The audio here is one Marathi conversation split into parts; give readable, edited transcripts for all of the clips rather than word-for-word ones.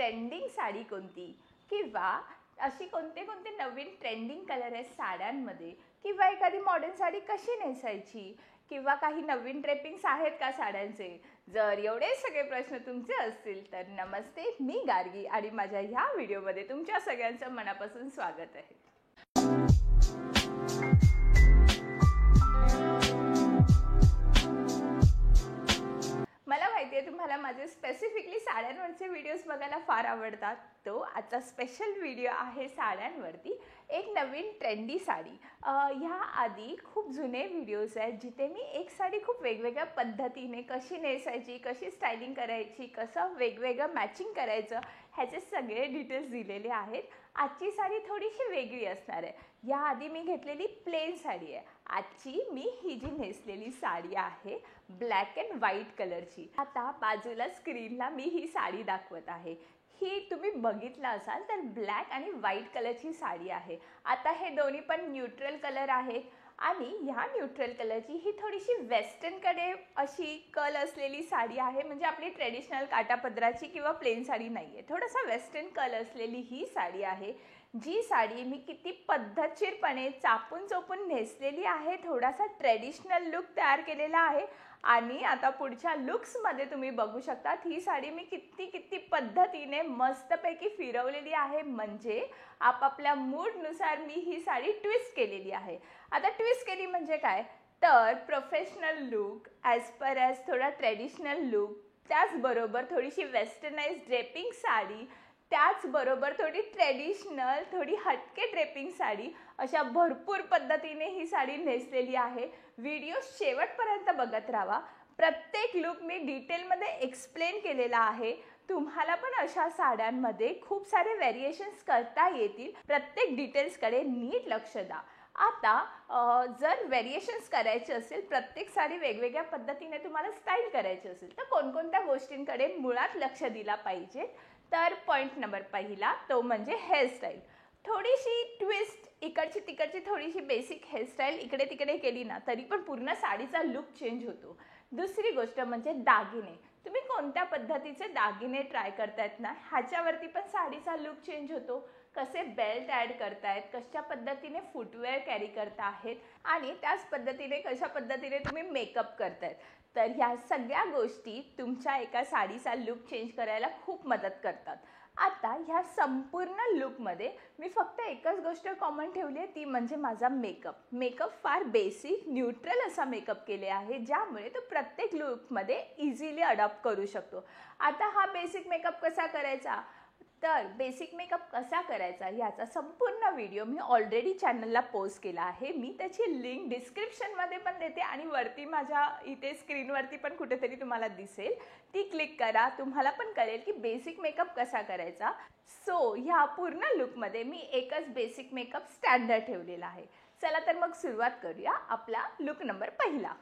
ट्रेंडिंग साडी कोणती किंवा अशी कोणते कोणते नवीन ट्रेंडिंग कलर आहेत साड्यांमध्ये किंवा एखादी मॉडर्न साडी कशी नेसायची किंवा काही नवीन ड्रेपिंग्स आहेत का साड्यांचे, जर एवढे सगळे प्रश्न तुमचे असतील तर नमस्ते, मी गार्गी आणि माझ्या ह्या व्हिडिओमध्ये तुमच्या सगळ्यांचं मनापासून स्वागत आहे. मला माहिती आहे तुम्हाला माझे स्पेसिफिकली साड्यांवरचे व्हिडिओज बघायला फार आवडतात. तो आजचा स्पेशल व्हिडिओ आहे साड्यांवरती, एक नवीन ट्रेंडी साडी. ह्या आधी खूप जुने व्हिडिओज आहेत जिथे मी एक साडी खूप वेगवेगळ्या पद्धतीने कशी नेसायची, कशी स्टायलिंग करायची, कसं वेगवेगळं मॅचिंग करायचं ह्याचे सगळे डिटेल्स दिलेले आहेत. आजची साडी थोडीशी वेगळी असणार आहे. याआधी मी घेतलेली प्लेन साडी आहे. आजची मी ही जी नेसलेली साडी आहे ब्लॅक अँड व्हाईट कलरची. आता बाजूला स्क्रीनला मी ही साडी दाखवत आहे. ही तुम्ही बघितलं असाल तर ब्लॅक आणि व्हाईट कलरची साडी आहे. आता हे दोन्ही पण न्यूट्रल कलर आहेत आणि ह्या न्यूट्रल कलरची ही थोडीशी वेस्टर्नकडे अशी कल असलेली साडी आहे. म्हणजे आपली ट्रेडिशनल काटापदराची किंवा प्लेन साडी नाही आहे, थोडासा वेस्टर्न कल असलेली ही साडी आहे. जी साडी मी किती पद्धतशीरपणे चापून चोपून नेसलेली आहे, थोडासा ट्रेडिशनल लुक तयार केलेला आहे. आणि आता पुढच्या लुक्समध्ये तुम्ही बघू शकता ही साडी मी किती पद्धतीने मस्तपैकी फिरवलेली आहे. म्हणजे आपापल्या मूडनुसार मी ही साडी ट्विस्ट केलेली आहे. आता ट्विस्ट केली म्हणजे काय तर professional look as per as थोडा ट्रेडिशनल लुक, त्याचबरोबर थोडीशी वेस्टर्नाइज ड्रेपिंग साडी, त्याचबरोबर थोडी ट्रेडिशनल थोडी हटके ड्रेपिंग साडी, अशा भरपूर पद्धतीने ही साडी नेसलेली आहे. व्हिडिओ शेवटपर्यंत बघत राहा. प्रत्येक लुक मी डिटेलमध्ये एक्सप्लेन केलेला आहे. तुम्हाला पण अशा साड्यांमध्ये खूप सारे व्हेरिएशन्स करता येतील. प्रत्येक डिटेल्सकडे नीट लक्ष द्या. आता जर व्हेरिएशन्स करायचे असेल, प्रत्येक साडी वेगवेगळ्या पद्धतीने तुम्हाला स्टाईल करायची असेल तर कोणकोणत्या गोष्टींकडे मुळात लक्ष दिला पाहिजे. तर पॉईंट नंबर पहिला तो म्हणजे हेअरस्टाईल. थोडीशी ट्विस्ट इकडची तिकडची थोडीशी बेसिक हेअरस्टाईल इकडे तिकडे केली ना तरी पण पूर्ण साडीचा लुक चेंज होतो. दुसरी गोष्ट म्हणजे दागिने. तुम्ही कोणत्या पद्धतीचे दागिने ट्राय करतायत ना ह्याच्यावरती पण साडीचा लुक चेंज होतो. कसे बेल्ट ॲड करतायत, कशा पद्धतीने फुटवेअर कॅरी करता आहेत आणि त्याच पद्धतीने कशा पद्धतीने तुम्ही मेकअप करतायत. तर ह्या सगळ्या गोष्टी तुमच्या एका साडीचा लुक चेंज करायला खूप मदत करतात. आता ह्या संपूर्ण लुकमध्ये मी फक्त एकच गोष्ट कॉमन ठेवली आहे, ती म्हणजे माझा मेकअप. मेकअप फार बेसिक न्यूट्रल असा मेकअप केले आहे ज्यामुळे तो प्रत्येक लुकमध्ये इझिली अडॉप्ट करू शकतो. आता हा बेसिक मेकअप कसा करायचा, तर बेसिक मेकअप कसा करायचा ह्याचा संपूर्ण व्हिडिओ मी ऑलरेडी चॅनलला पोस्ट केला आहे. मी त्याची लिंक डिस्क्रिप्शनमध्ये पण देते आणि वरती माझ्या इथे स्क्रीनवरती पण कुठेतरी तुम्हाला दिसेल, ती क्लिक करा. तुम्हाला पण कळेल की बेसिक मेकअप कसा करायचा. सो ह्या पूर्ण लुकमध्ये मी एकच बेसिक मेकअप स्टँडर्ड ठेवलेला आहे. चला तर मग सुरुवात करूया आपला लुक नंबर पहिला.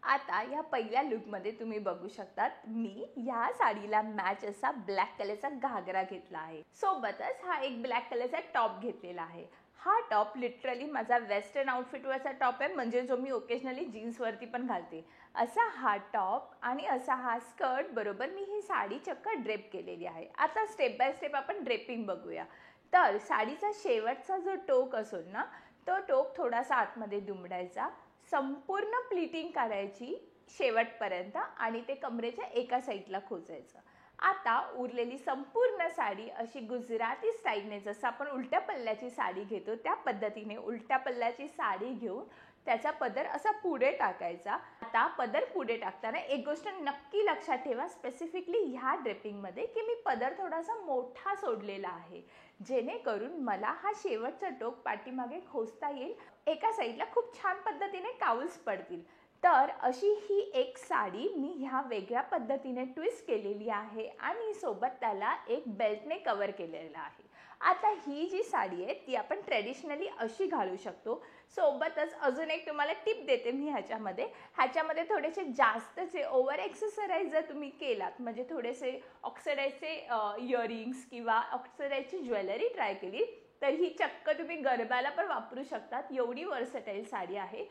आता ह्या पहिल्या लुकमध्ये तुम्ही बघू शकतात मी ह्या साडीला मॅच असा ब्लॅक कलरचा घागरा घेतला आहे. सोबतच हा एक ब्लॅक कलरचा टॉप घेतलेला आहे. हा टॉप लिटरली माझा वेस्टर्न आउटफिटवरचा टॉप आहे, म्हणजे जो मी ओकेजनली जीन्सवरती पण घालते असा हा टॉप आणि असा हा स्कर्ट बरोबर मी ही साडी चक्क ड्रेप केलेली आहे. आता स्टेप बाय स्टेप आपण ड्रेपिंग बघूया. तर साडीचा शेवटचा जो टोक असेल ना तो टोक थोडासा आतमध्ये दुमडायचा, संपूर्ण प्लीटिंग काढायची शेवटपर्यंत आणि ते कमरेच्या एका साईडला खोचायचं. आता उरलेली संपूर्ण साडी अशी गुजराती स्टाईलने, जसं आपण उलट्या पल्ल्याची साडी घेतो त्या पद्धतीने उलट्या पल्ल्याची साडी घेऊन त्याचा पदर असा पुढे टाकायचा. आता पदर पुढे टाकताना एक गोष्ट नक्की लक्षात ठेवा स्पेसिफिकली ह्या ड्रेपिंगमध्ये की मी पदर थोडासा मोठा सोडलेला आहे जेणेकरून मला हा शेवटचा टोक पाठीमागे खोचता येईल. एका साईडला खूप छान पद्धतीने काउल्स पडतील. तर अशी ही एक साडी मी ह्या वेगळ्या पद्धतीने ट्विस्ट केलेली आहे आणि सोबत त्याला एक बेल्टने कवर केलेला आहे. आता ही जी साडी आहे ती आपण ट्रेडिशनली अशी घालू शकतो. सोबतच अजून एक तुम्हाला टिप देते मी ह्याच्यामध्ये थोडेसे जास्तचे ओव्हर एक्सेसराईज जर तुम्ही केलात, म्हणजे थोडेसे ऑक्सिडाईजचे इयरिंग्स किंवा ऑक्सिडाईजची ज्वेलरी ट्राय केली तर ही चक्क तुम्ही गरब्याला पण वापरू शकतात. एवढी वर्सटाईल साडी आहे.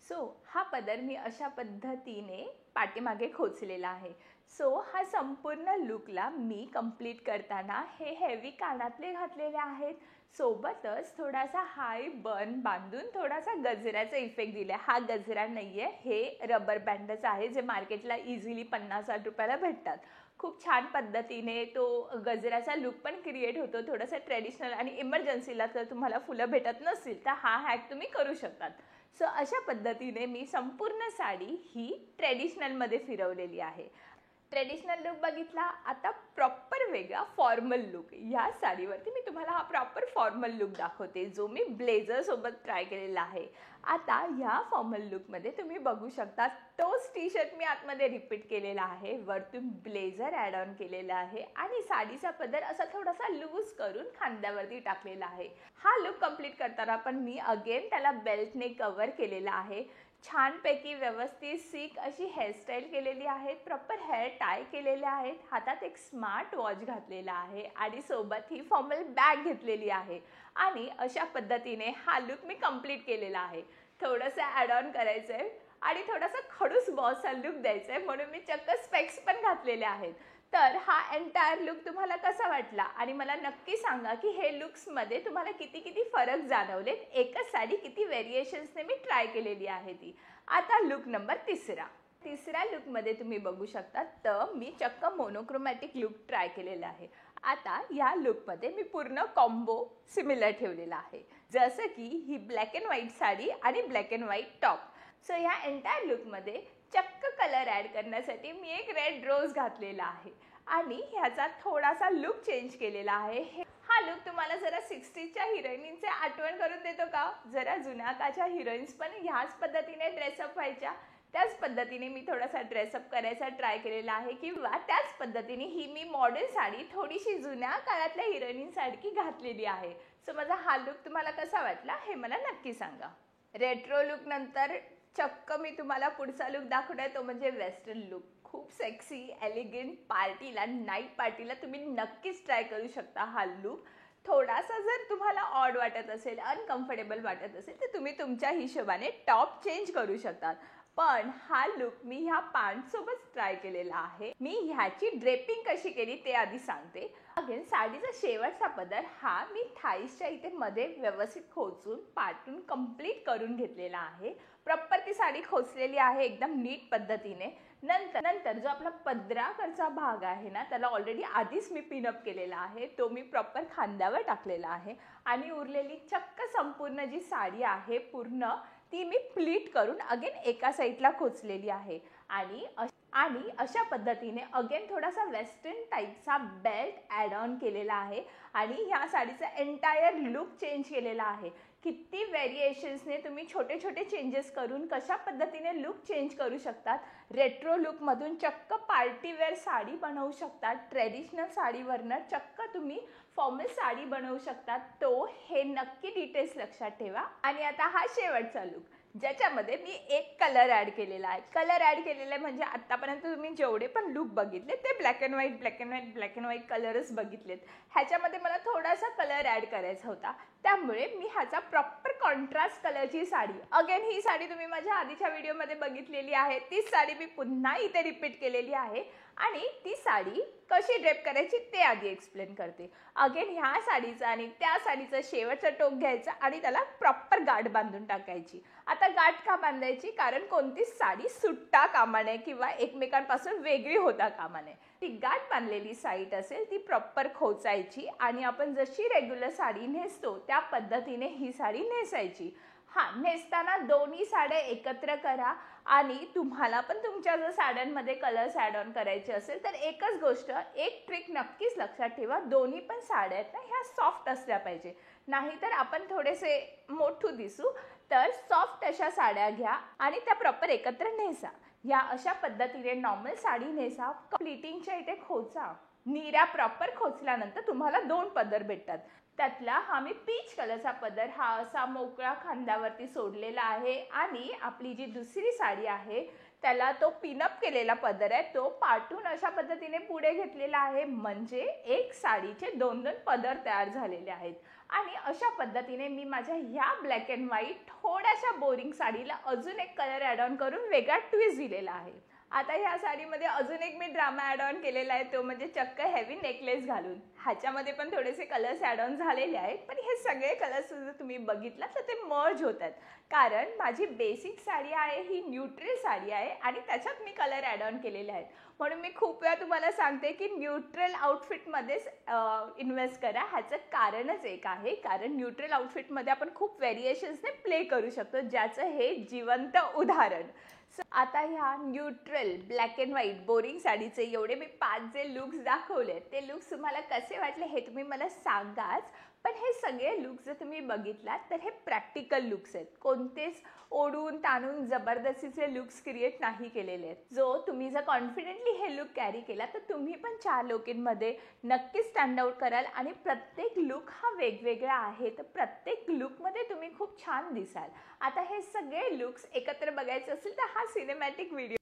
सो हा पदर मी अशा पद्धतीने पाठीमागे खोचलेला आहे. सो हा संपूर्ण लुकला मी कंप्लीट करताना हे हेवी कानातले घातलेले आहेत, सोबतच थोडासा हाय बन बांधून थोडासा गजऱ्याचा इफेक्ट दिला. हा गजरा नाही आहे, हे रबर बँडच आहे जे मार्केटला इझिली 50-60 रुपयाला भेटतात. खूप छान पद्धतीने तो गजऱ्याचा लुक पण क्रिएट होतो, थोडंसं ट्रेडिशनल. आणि इमर्जन्सीला जर तुम्हाला फुलं भेटत नसतील तर हा हॅक तुम्ही करू शकतात. सो अशा पद्धतीने मी संपूर्ण साडी ही ट्रेडिशनलमध्ये फिरवलेली आहे. ट्रेडिशनल लुक बघितला, आता प्रॉपर वेगळा फॉर्मल लुक. या साडीवरती मी तुम्हाला हा प्रॉपर फॉर्मल लुक दाखवते, जो मी ब्लेझर सोबत ट्राय केलेला आहे. आता ह्या फॉर्मल लुकमध्ये तुम्ही बघू शकता, तोच टी शर्ट मी आतमध्ये रिपीट केलेला आहे, वरतून ब्लेझर ॲड ऑन केलेला आहे आणि साडीचा पदर असा थोडासा लूज करून खांद्यावरती टाकलेला आहे. हा लुक कंप्लीट करताना पण मी अगेन त्याला बेल्टने कव्हर केलेला आहे. छानपैकी व्यवस्थित सिक अशी हेअरस्टाईल केलेली आहे, प्रॉपर हेअर टाय केलेले आहेत, हातात एक स्मार्ट वॉच घातलेला आहे आणि सोबत ही फॉर्मल बॅग घेतलेली आहे. आणि अशा पद्धतीने हा लुक मी कंप्लीट केलेला आहे. थोडंसं ॲड ऑन करायचं आहे आणि थोडासा खडूस बॉसचा लुक द्यायचा आहे, म्हणून मी चक्क स्पेक्स पण घातलेले आहेत. तर हा एंटायर लुक तुम्हाला कसा वाटला आणि मला नक्की सांगा की हे लुक्समध्ये तुम्हाला किती किती फरक जाणवलेत. एकच साडी किती व्हेरिएशन्सने मी ट्राय केलेली आहे ती. आता लुक नंबर तिसऱ्या लुकमध्ये तुम्ही बघू शकता, तर मी चक्क मोनोक्रोमॅटिक लुक ट्राय केलेला आहे. आता या लुकमध्ये मी पूर्ण कॉम्बो सिमिलर ठेवलेला आहे, जसं की ही ब्लॅक अँड व्हाईट साडी आणि black and white top. So ह्या एंटायर लुकमध्ये चक्क कलर ॲड करण्यासाठी मी एक रेड रोज घातलेला आहे आणि ह्याचा थोडासा लुक चेंज केलेला आहे. हा लुक तुम्हाला जरा 60च्या हिरोईनचे आठवण करून देतो का? जरा जुन्या काळच्या हिरोईन्स पण ह्याच पद्धतीने ड्रेसअप व्हायच्या, त्याच पद्धतीने मी थोडासा ड्रेसअप करायचा ट्राय केलेला आहे, किंवा त्याच पद्धतीने ही मी मॉडर्न साडी थोडीशी जुन्या काळातल्या हिरोईनसारखी घातलेली आहे. सो माझा हा लुक तुम्हाला कसा वाटला हे मला नक्की सांगा. रेट्रो लुक नंतर चक्क मी तुम्हाला पुढचा लुक दाखवणार, तो म्हणजे वेस्टर्न लुक. खूप सेक्सी, एलिगंट, पार्टीला, नाईट पार्टीला तुम्ही नक्कीच ट्राय करू शकता हा लुक. थोडासा जर तुम्हाला ऑड वाटत असेल, अनकम्फर्टेबल वाटत असेल, तर तुम्ही तुमच्या हिशोबाने टॉप चेंज करू शकतात. पण हा लुक मी ह्या पॅन्टसोबत ट्राय केलेला आहे. मी ह्याची ड्रेपिंग कशी केली ते आधी सांगते. अगेन साडीचा शेवटचा पदर हा मी थाईसच्या इथे मध्ये व्यवस्थित खोचून पाटून कंप्लीट करून घेतलेला आहे. प्रॉपर ती साडी खोचलेली आहे एकदम नीट पद्धतीने. नंतर जो आपला पदराकडचा भाग आहे ना, त्याला ऑलरेडी आधीच मी पिनअप केलेला आहे, तो मी प्रॉपर खांद्यावर टाकलेला आहे आणि उरलेली चक्क संपूर्ण जी साडी आहे पूर्ण ती मी प्लीट करून अगेन एका साईडला खोचलेली आहे. आणि अशा पद्धतीने अगेन थोडासा वेस्टर्न टाईपचा बेल्ट ॲड ऑन केलेला आहे आणि ह्या साडीचा एंटायर लुक चेंज केलेला आहे. किती व्हेरिएशन्सने तुम्ही छोटे छोटे चेंजेस करून कशा पद्धतीने लुक चेंज करू शकतात. रेट्रो लुकमधून चक्क पार्टीवेअर साडी बनवू शकतात, ट्रेडिशनल साडीवरनं चक्क तुम्ही फॉर्मल साडी बनवू शकतात. तो हे नक्की डिटेल्स लक्षात ठेवा. आणि आता हा शेवटचा लुक, ज्याच्यामध्ये मी एक कलर ॲड केलेला आहे. कलर ॲड केलेला आहे म्हणजे आत्तापर्यंत तुम्ही जेवढे पण लुक बघितले ते ब्लॅक अँड व्हाईट कलरच बघितलेत. ह्याच्यामध्ये मला थोडासा कलर ॲड करायचा होता, त्यामुळे मी ह्याचा प्रॉपर कॉन्ट्रास्ट कलरची साडी, अगेन ही साडी तुम्ही माझ्या आधीच्या व्हिडिओमध्ये बघितलेली आहे, तीच साडी मी पुन्हा इथे रिपीट केलेली आहे. आणि ती साडी कशी ड्रेप करायची ते आधी एक्सप्लेन करते. अगेन ह्या साडीचा आणि त्या साडीचं शेवटचं टोक घ्यायचं आणि त्याला प्रॉपर गाठ बांधून टाकायची. आता गाठ का बांधायची? कारण कोणतीच साडी सुट्टा कामा नये किंवा एकमेकांपासून वेगळी होता कामा नये. ती गाठ बांधलेली साईड असेल ती प्रॉपर खोचायची आणि आपण जशी रेग्युलर साडी नेसतो त्या पद्धतीने ही साडी नेसायची. नेसताना दोन्ही साड्या एकत्र करा. आणि तुम्हाला पण तुमच्या जर साड्यांमध्ये कलर्स ॲड ऑन करायचे असेल तर एकच गोष्ट, एक ट्रिक नक्कीच लक्षात ठेवा, दोन्ही पण साड्या आहेत ना ह्या सॉफ्ट असल्या पाहिजे, नाहीतर आपण थोडेसे मोठू दिसू. तर सॉफ्ट अशा साड्या घ्या आणि त्या प्रॉपर एकत्र नेसा. ह्या अशा पद्धतीने नॉर्मल साडी नेसा, प्लीटिंगच्या इथे खोचा. नीरा प्रॉपर खोचल्यानंतर तुम्हाला 2 पदर भेटतात. त्यातला हा मी पीच कलरचा पदर हा असा मोकळा खांद्यावरती सोडलेला आहे आणि आपली जी दुसरी साडी आहे त्याला तो पिनअप केलेला पदर आहे तो पाटून अशा पद्धतीने पुढे घेतलेला आहे. म्हणजे एक साडीचे 2-2 पदर तयार झालेले आहेत. आणि अशा पद्धतीने मी माझ्या ह्या ब्लॅक अँड व्हाईट थोड्याशा बोरिंग साडीला अजून एक कलर ॲड ऑन करून वेगळा ट्विस्ट दिलेला आहे. आता ह्या साडीमध्ये अजून एक मी ड्रामा ॲड ऑन केलेला आहे, तो म्हणजे चक्क हेवी नेकलेस घालून. ह्याच्यामध्ये पण थोडेसे कलर्स ॲड ऑन झालेले आहेत, पण हे सगळे कलर्स जर तुम्ही बघितलं तर ते मर्ज होतात. कारण माझी बेसिक साडी आहे ही न्यूट्रल साडी आहे आणि त्याच्यात मी कलर ॲड ऑन केलेले आहेत. म्हणून मी खूप वेळा तुम्हाला सांगते की न्यूट्रल आउटफिटमध्येच इन्व्हेस्ट करा. ह्याचं कारणच एक आहे, कारण न्यूट्रल आउटफिटमध्ये आपण खूप व्हेरिएशन्सने प्ले करू शकतो, ज्याचं हे जिवंत उदाहरण. आता ह्या neutral black and white boring साडीचे एवढे मी 5 जे लुक्स दाखवले, ते लुक्स तुम्हाला कसे वाटले हे तुम्ही मला सांगाच. पण हे सगळे लुक्स जर तुम्ही बघितलात तर हे प्रॅक्टिकल लुक्स आहेत, कोणतेच ओढून ताणून जबरदस्तीचे लुक्स क्रिएट नाही केलेले आहेत. जो तुम्ही जर कॉन्फिडेंटली हे लुक कॅरी केला तर तुम्ही पण 4 लोकांमध्ये नक्कीच स्टँड आउट कराल. आणि प्रत्येक लुक हा वेगवेगळा आहे, तर प्रत्येक लुकमध्ये तुम्ही खूप छान दिसाल. आता हे सगळे लुक्स एकत्र बघायचे असेल तर हा सिनेमॅटिक व्हिडिओ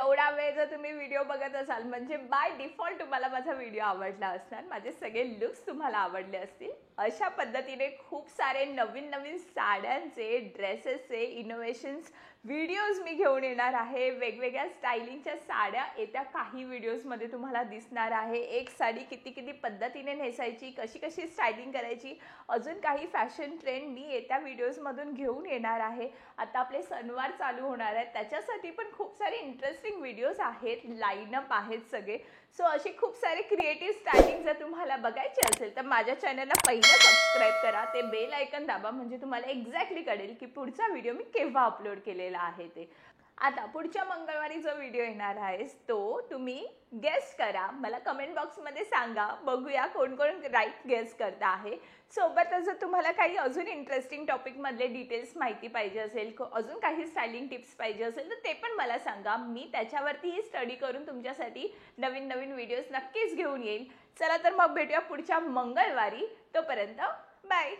एवढा वेळ जर तुम्ही व्हिडिओ बघत असाल म्हणजे बाय डिफॉल्ट तुम्हाला माझा व्हिडिओ आवडला असणार, माझे सगळे लुक्स तुम्हाला आवडले असतील. अशा पद्धतीने खूप सारे नवीन नवीन साड्यांचे, ड्रेसेसचे इनोव्हेशन्स व्हिडिओज मी घेऊन येणार आहे. वेगवेगळ्या स्टायलिंगच्या साड्या येत्या काही व्हिडिओजमध्ये तुम्हाला दिसणार आहे. एक साडी किती किती पद्धतीने नेसायची, कशी कशी स्टायलिंग करायची, अजून काही फॅशन ट्रेंड मी येत्या व्हिडिओजमधून घेऊन येणार आहे. आता आपले सणवार चालू होणार आहेत, त्याच्यासाठी पण खूप सारे इंटरेस्टिंग व्हिडिओज आहेत, लाईनअप आहेत सगळे. सो अशी खूप सारे क्रिएटिव्ह स्टायलिंग जर तुम्हाला बघायची असेल तर माझ्या चॅनलला पहिलं सबस्क्राईब करा, ते बेल आयकन दाबा, म्हणजे तुम्हाला एक्झॅक्टली कळेल की पुढचा व्हिडिओ मी केव्हा अपलोड केलेला आहे ते. आता पुढच्या मंगळवारी जो व्हिडिओ येणार आहे तो तुम्ही गेस करा, मला कमेंट बॉक्समध्ये सांगा, बघूया कोण कोण राईट गेस करता आहे. सोबतच जर तुम्हाला काही अजून इंटरेस्टिंग टॉपिकमधले डिटेल्स माहिती पाहिजे असेल, अजून काही स्टायलिंग टिप्स पाहिजे असेल तर ते पण मला सांगा. मी त्याच्यावरतीही स्टडी करून तुमच्यासाठी नवीन नवीन व्हिडिओज नक्कीच घेऊन येईल. चला तर मग भेटूया पुढच्या मंगळवारी. तोपर्यंत बाय.